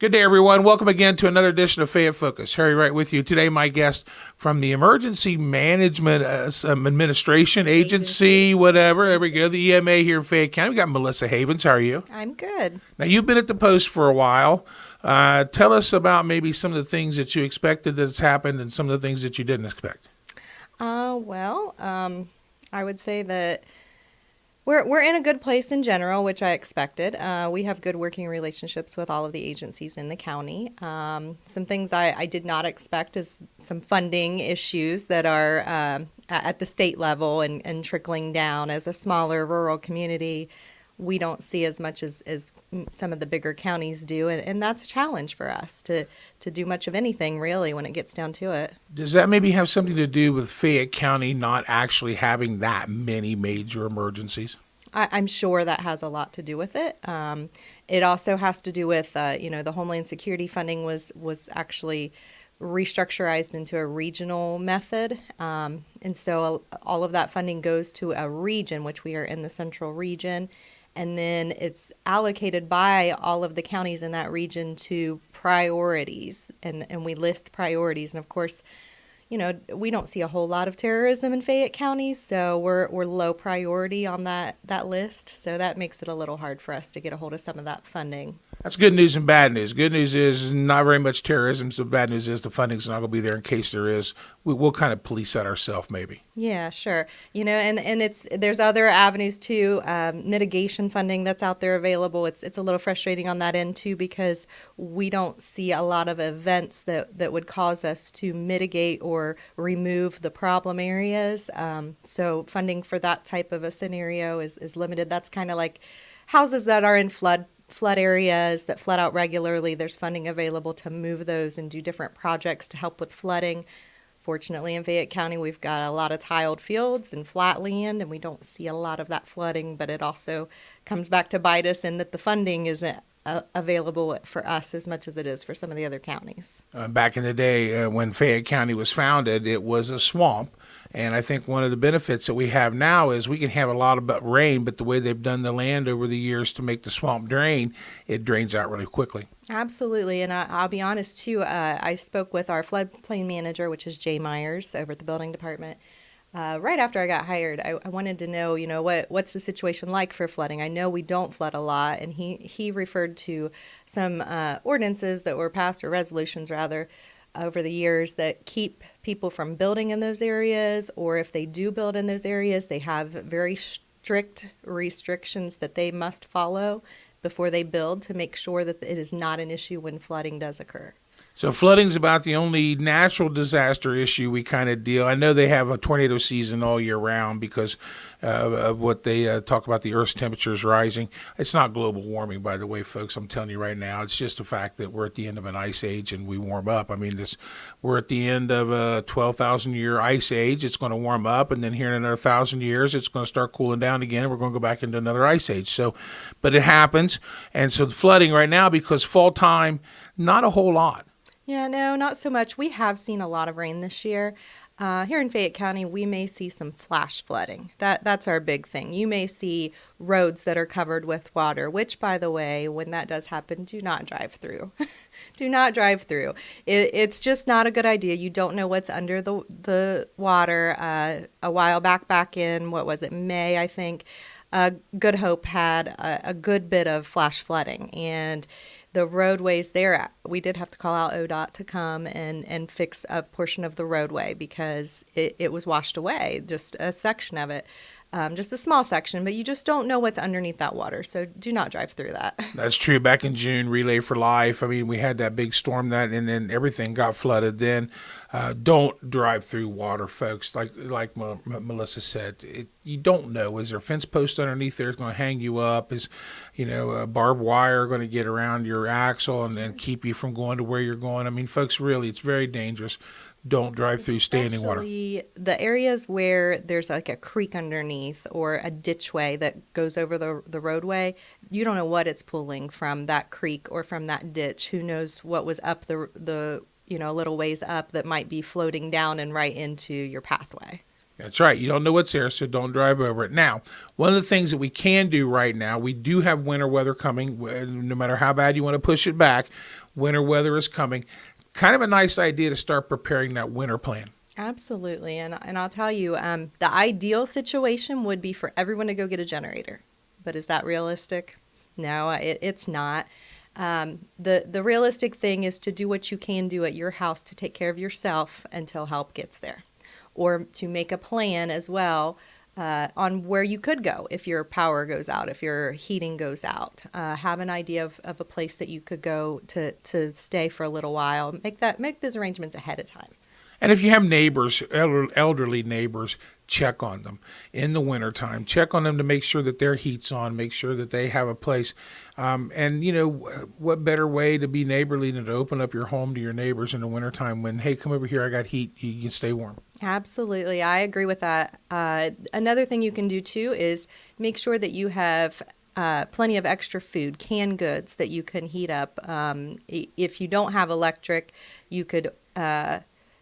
Good day, everyone. Welcome again to another edition of Fayette Focus. Harry Wright with you. Today, my guest from the Emergency Management Administration Agency, whatever. There we go. The EMA here in Fayette County. We got Melissa Havens. How are you? I'm good. Now, you've been at the post for a while. Tell us about maybe some of the things that you expected that's happened and some of the things that you didn't expect. I would say that we're in a good place in general, which I expected. We have good working relationships with all of the agencies in the county. Some things I did not expect is some funding issues that are at the state level and trickling down. As a smaller rural community, we don't see as much as some of the bigger counties do, and that's a challenge for us to do much of anything, really, when it gets down to it. Does that maybe have something to do with Fayette County not actually having that many major emergencies? I'm sure that has a lot to do with it. It also has to do with, the Homeland Security funding was actually restructured into a regional method. And so all of that funding goes to a region, which we are in the central region. And then it's allocated by all of the counties in that region to priorities. And we list priorities. And of course, we don't see a whole lot of terrorism in Fayette County, so we're low priority on that list. So that makes it a little hard for us to get a hold of some of that funding. That's good news and bad news. Good news is not very much terrorism, so bad news is the funding's not going to be there in case there is. We'll kind of police that ourselves, maybe. Yeah, sure. And there's other avenues too, mitigation funding that's out there available. It's a little frustrating on that end too, because we don't see a lot of events that would cause us to mitigate or remove the problem areas. So funding for that type of a scenario is limited. That's kind of like houses that are in flood areas that flood out regularly. There's funding available to move those and do different projects to help with flooding. Fortunately, in Fayette County, we've got a lot of tiled fields and flat land, and we don't see a lot of that flooding, but it also comes back to bite us in that the funding isn't available for us as much as it is for some of the other counties. Back in the day, when Fayette County was founded, it was a swamp. And I think one of the benefits that we have now is we can have a lot of rain, but the way they've done the land over the years to make the swamp drain, it drains out really quickly. Absolutely. And I'll be honest, too. I spoke with our floodplain manager, which is Jay Myers, over at the building department. Right after I got hired, I wanted to know, what's the situation like for flooding? I know we don't flood a lot, and he referred to some ordinances that were passed, or resolutions rather, over the years that keep people from building in those areas, or if they do build in those areas, they have very strict restrictions that they must follow before they build to make sure that it is not an issue when flooding does occur. So flooding's about the only natural disaster issue we kind of deal. I know they have a tornado season all year round because of what they talk about, the Earth's temperatures rising. It's not global warming, by the way, folks. I'm telling you right now. It's just the fact that we're at the end of an ice age and we warm up. I mean, we're at the end of a 12,000-year ice age. It's going to warm up, and then here in another 1,000 years, it's going to start cooling down again, and we're going to go back into another ice age. So, but it happens. And so the flooding right now, because fall time, not a whole lot. Yeah, no, not so much. We have seen a lot of rain this year. Here in Fayette County, we may see some flash flooding. That's our big thing. You may see roads that are covered with water, which, by the way, when that does happen, do not drive through. Do not drive through. It's just not a good idea. You don't know what's under the water. A while back in, what was it, May, I think, Good Hope had a good bit of flash flooding, and the roadways there, we did have to call out ODOT to come and fix a portion of the roadway because it was washed away, just a section of it. Just a small section, but you just don't know what's underneath that water, so do not drive through that. That's true. Back in June, Relay for Life, I mean, we had that big storm and then everything got flooded. Then don't drive through water, folks. Like Melissa said, you don't know. Is there a fence post underneath there that's going to hang you up? Is, barbed wire going to get around your axle and then keep you from going to where you're going? I mean, folks, really, it's very dangerous. Don't drive through standing water. Especially the areas where there's like a creek underneath or a ditchway that goes over the roadway, you don't know what it's pulling from that creek or from that ditch. Who knows what was up the a little ways up that might be floating down and right into your pathway. That's right. You don't know what's there, so don't drive over it. Now, one of the things that we can do right now, we do have winter weather coming. No matter how bad you want to push it back, winter weather is coming. Kind of a nice idea to start preparing that winter plan. Absolutely. And I'll tell you, the ideal situation would be for everyone to go get a generator. But is that realistic? No, it's not. The realistic thing is to do what you can do at your house to take care of yourself until help gets there, or to make a plan as well on where you could go if your power goes out, if your heating goes out. Have an idea of a place that you could go to stay for a little while. Make those arrangements ahead of time. And if you have neighbors, elderly neighbors, check on them in the wintertime. Check on them to make sure that their heat's on, make sure that they have a place. And, what better way to be neighborly than to open up your home to your neighbors in the wintertime when, hey, come over here, I got heat, you can stay warm. Absolutely. I agree with that. Another thing you can do, too, is make sure that you have plenty of extra food, canned goods that you can heat up. If you don't have electric, you could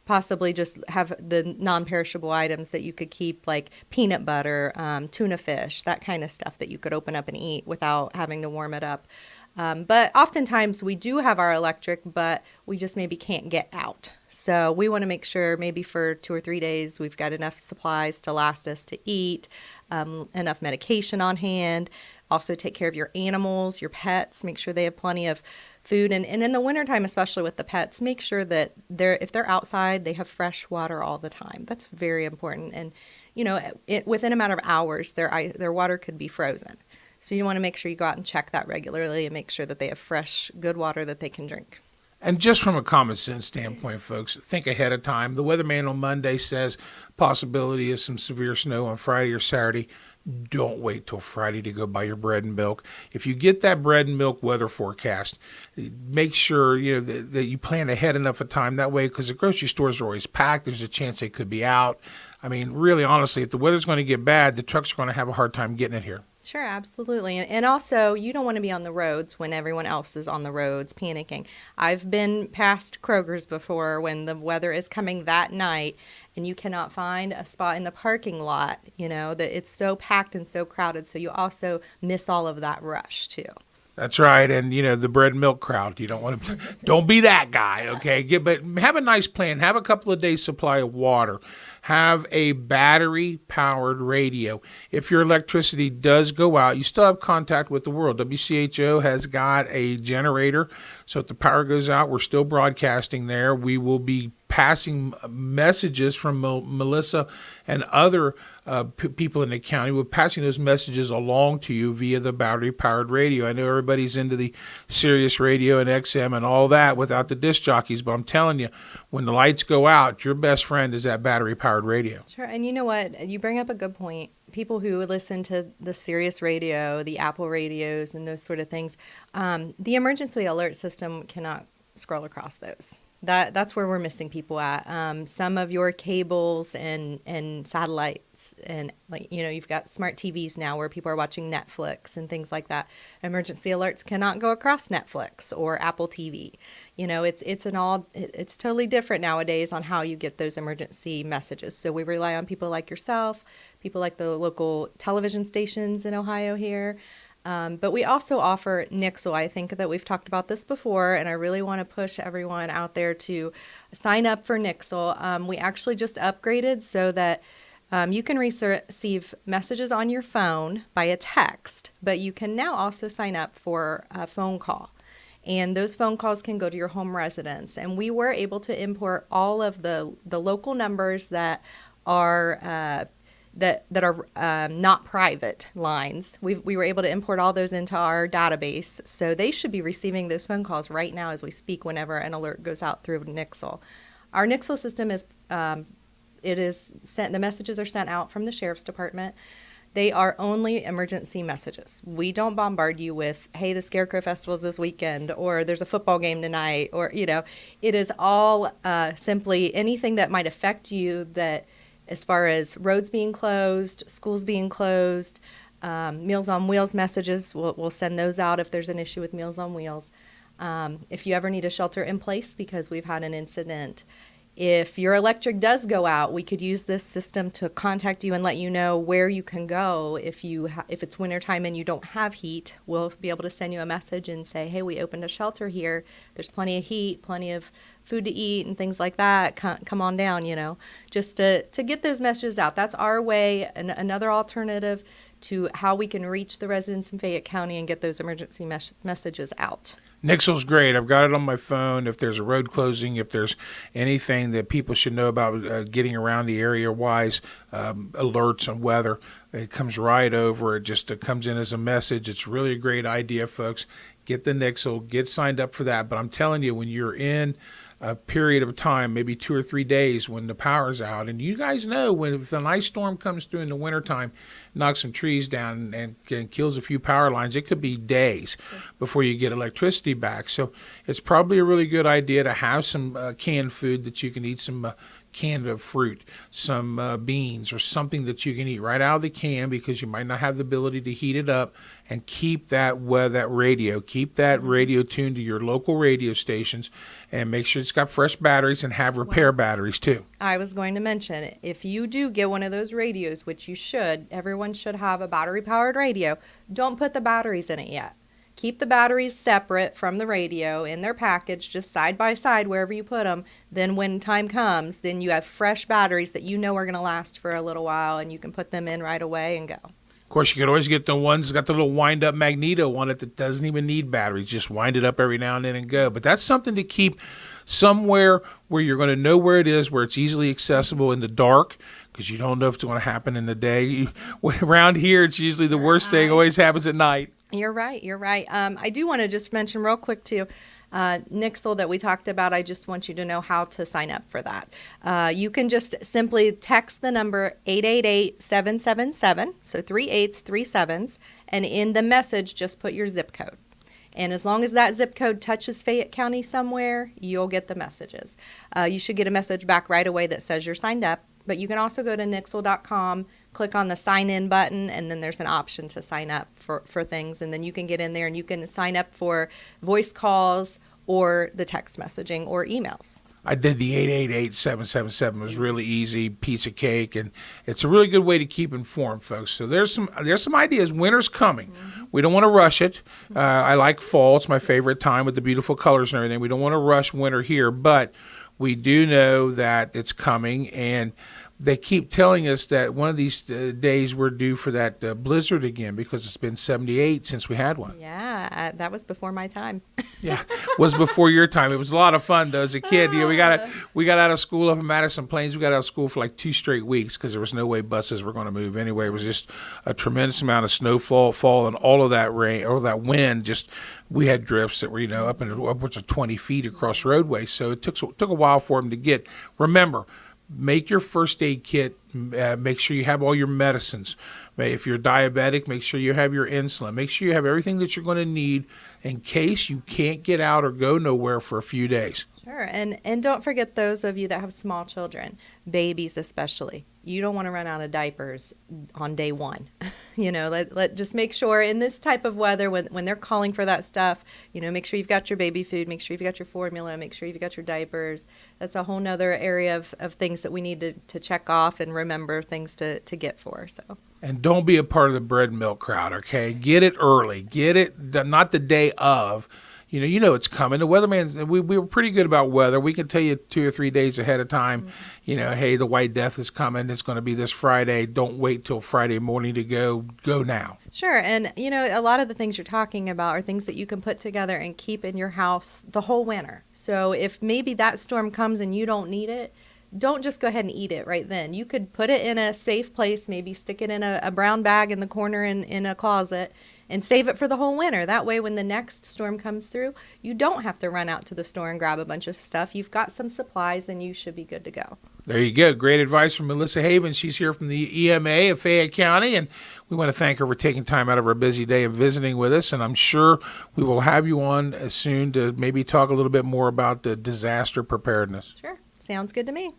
possibly just have the non-perishable items that you could keep, like peanut butter, tuna fish, that kind of stuff that you could open up and eat without having to warm it up. But oftentimes we do have our electric, but we just maybe can't get out. So we want to make sure maybe for 2 or 3 days we've got enough supplies to last us to eat, enough medication on hand. Also take care of your animals, your pets, make sure they have plenty of food. And in the wintertime, especially with the pets, make sure that if they're outside, they have fresh water all the time. That's very important. And, within a matter of hours, their water could be frozen. So you want to make sure you go out and check that regularly and make sure that they have fresh, good water that they can drink. And just from a common sense standpoint, folks, think ahead of time. The weatherman on Monday says possibility of some severe snow on Friday or Saturday. Don't wait till Friday to go buy your bread and milk. If you get that bread and milk weather forecast, make sure that you plan ahead enough of time. That way, because the grocery stores are always packed, there's a chance they could be out. I mean, really, honestly, if the weather's going to get bad, the trucks are going to have a hard time getting it here. Sure, absolutely. And also, you don't want to be on the roads when everyone else is on the roads panicking. I've been past Kroger's before when the weather is coming that night and you cannot find a spot in the parking lot, that it's so packed and so crowded. So you also miss all of that rush, too. That's right. And, the bread and milk crowd, you don't be that guy, okay? But have a nice plan. Have a couple of days supply of water. Have a battery-powered radio. If your electricity does go out, you still have contact with the world. WCHO has got a generator, so if the power goes out, we're still broadcasting there. We will be passing messages from Melissa and other people in the county. We're passing those messages along to you via the battery-powered radio. I know everybody's into the Sirius radio and XM and all that without the disc jockeys, but I'm telling you, when the lights go out, your best friend is that battery-powered radio. Sure, and you know what? You bring up a good point. People who listen to the Sirius radio, the Apple radios, and those sort of things, the emergency alert system cannot scroll across those. That's where we're missing people at. Some of your cables and satellites and you've got smart TVs now where people are watching Netflix and things like that. Emergency alerts cannot go across Netflix or Apple TV. It's totally different nowadays on how you get those emergency messages. So we rely on people like yourself, people like the local television stations in Ohio here. But we also offer Nixle. I think that we've talked about this before, and I really want to push everyone out there to sign up for Nixle. We actually just upgraded so that you can receive messages on your phone by a text, but you can now also sign up for a phone call. And those phone calls can go to your home residence. And we were able to import all of the local numbers that are not private lines. We were able to import all those into our database, so they should be receiving those phone calls right now as we speak whenever an alert goes out through Nixle. Our Nixle system is the messages are sent out from the Sheriff's Department. They are only emergency messages. We don't bombard you with, hey, the Scarecrow Festival is this weekend, or there's a football game tonight, or, it is all simply anything that might affect you that as far as roads being closed, schools being closed, Meals on Wheels messages, we'll send those out if there's an issue with Meals on Wheels. If you ever need a shelter in place because we've had an incident If your electric does go out, we could use this system to contact you and let you know where you can go. If if it's wintertime and you don't have heat, we'll be able to send you a message and say, hey, we opened a shelter here. There's plenty of heat, plenty of food to eat and things like that. Come on down, just to get those messages out. That's our way, another alternative to how we can reach the residents in Fayette County and get those emergency messages out. Nixle's great. I've got it on my phone. If there's a road closing, if there's anything that people should know about getting around the area-wise, alerts on weather, it comes right over. It just comes in as a message. It's really a great idea, folks. Get the Nixle. Get signed up for that. But I'm telling you, when you're in a period of time, maybe 2 or 3 days when the power's out, and you guys know if an ice storm comes through in the wintertime, knocks some trees down and kills a few power lines, it could be days before you get electricity back. So it's probably a really good idea to have some canned food that you can eat, some canned of fruit, some beans or something that you can eat right out of the can, because you might not have the ability to heat it up, and keep that radio tuned to your local radio stations, and make sure it's got fresh batteries and have repair batteries too. I was going to mention, if you do get one of those radios, which you should, everyone should have a battery powered radio, don't put the batteries in it yet. Keep the batteries separate from the radio in their package, just side by side wherever you put them. Then when time comes, then you have fresh batteries that you know are going to last for a little while, and you can put them in right away and go. Of course, you can always get the ones that got the little wind-up magneto on it that doesn't even need batteries. Just wind it up every now and then and go. But that's something to keep somewhere where you're going to know where it is, where it's easily accessible in the dark, because you don't know if it's going to happen in the day. Around here, it's usually the worst thing always happens at night. You're right. I do want to just mention real quick, too, Nixle that we talked about. I just want you to know how to sign up for that. You can just simply text the number 888-777, so 3 8s, 3 7s, and in the message, just put your zip code. And as long as that zip code touches Fayette County somewhere, you'll get the messages. You should get a message back right away that says you're signed up. But you can also go to Nixle.com, click on the sign in button, and then there's an option to sign up for things. And then you can get in there and you can sign up for voice calls or the text messaging or emails. I did the 888-777. It was really easy, piece of cake, and it's a really good way to keep informed, folks. So there's some ideas. Winter's coming. Mm-hmm. We don't want to rush it. I like fall. It's my favorite time with the beautiful colors and everything. We don't want to rush winter here, but we do know that it's coming, and they keep telling us that one of these days we're due for that blizzard again, because it's been 78 since we had one. Yeah, that was before my time. Yeah, was before your time. It was a lot of fun, though, as a kid. We got out of school up in Madison Plains. We got out of school for like 2 straight weeks because there was no way buses were going to move anyway. It was just a tremendous amount of snowfall, and all of that rain, or that wind. Just we had drifts that were up in upwards of 20 feet across roadways. So it took a while for them to get. Remember, make your first aid kit. Make sure you have all your medicines. If you're diabetic, make sure you have your insulin. Make sure you have everything that you're going to need in case you can't get out or go nowhere for a few days. Sure, and don't forget those of you that have small children, babies especially. You don't want to run out of diapers on day one. Let just make sure in this type of weather when they're calling for that stuff, make sure you've got your baby food, make sure you've got your formula, make sure you've got your diapers. That's a whole nother area of things that we need to check off and remember things to get for. So. And don't be a part of the bread and milk crowd, okay? Get it early. Get it, not the day of. You know it's coming. The weatherman, we were pretty good about weather. We can tell you 2 or 3 days ahead of time, hey, the White Death is coming. It's going to be this Friday. Don't wait till Friday morning to go. Go now. Sure. And, a lot of the things you're talking about are things that you can put together and keep in your house the whole winter. So if maybe that storm comes and you don't need it, don't just go ahead and eat it right then. You could put it in a safe place, maybe stick it in a brown bag in the corner in a closet, and save it for the whole winter. That way, when the next storm comes through, you don't have to run out to the store and grab a bunch of stuff. You've got some supplies, and you should be good to go. There you go. Great advice from Melissa Haven. She's here from the EMA of Fayette County, and we want to thank her for taking time out of her busy day and visiting with us. And I'm sure we will have you on soon to maybe talk a little bit more about the disaster preparedness. Sure. Sounds good to me.